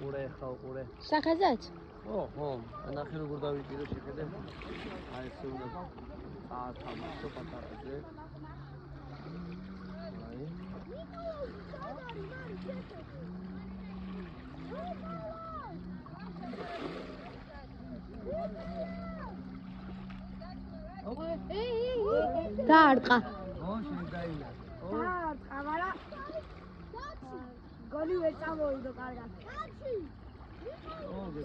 ყურე ხა ყურე. სახეზეც? ხო, ნახე როგორ დავიჭირო შეხედე. აი ეს უნდა აათამაშო პატარაზე. აი. დაარტყა. შეგაილა. დაარტყა, მაგრამ გოლი ვერ წამოვიდო კარგად.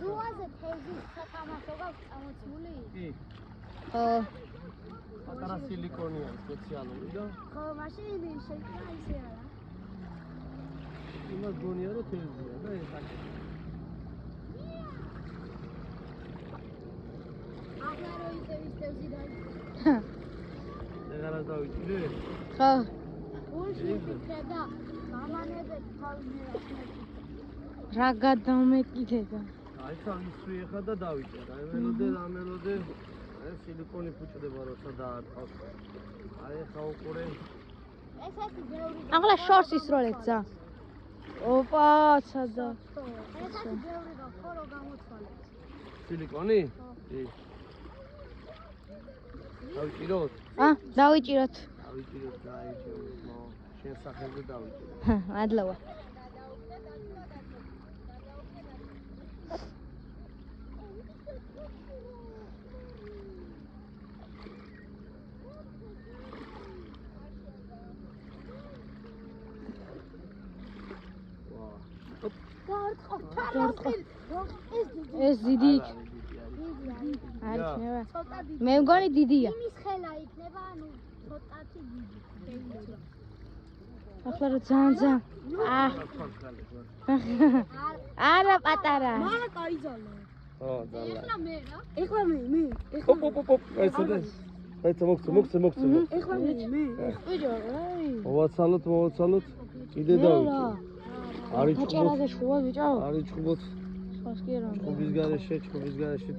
ზუაზე თეზი სათამაშო გაქვს წამოწმული? კი. ხო. პატარა სილიკონია სპეციალური და ხო, მაშინ შეიძლება ისე არა. იმას გონია რომ თეზია და ეს აქ. ახლა რო ისე ვისევსი და ეგარას დავიჭირე? ხო. გულში ფიქრება, გამანებეთ თავმერას. რა გადამეკითხება? აი თავისვე ხა და დავიჭერ. აი მელოდე და მელოდე აი სილიკონი ფუჭდება როცა დაარტყავს. აი ხა უყურე. ესეთი ბევრი ახლა შორს ისროლებცა. ოპა, ცადა. ესეთი ბევრი გაქვს, ხო რომ გამოცვალეთ. სილიკონი? კი. დავიჭიროთ? დავიჭიროთ. დავიჭიროთ და აი შენ სახელზე დავიჭირე. მადლობა. ეს დიდი არის ნება. მე მგონი დიდია. იმის ხელა იქნება, ანუ ცოტათი დიდი. ახლა რა ძალიან არა პატარა. მარა კაიძალა. ხო, ძალა. ეხლა მე რა? ეხლა მე. ოპ. აი ცოტა. აი მოგცე. ეხლა მე. ვიჯო, აი. მოვაცალოთ. კიდე დავიჭირე. არის დაჭერაზე შუა ვიჭო. არის ჩუბოთ. სხვას კი არა. ჩუბის გარეშე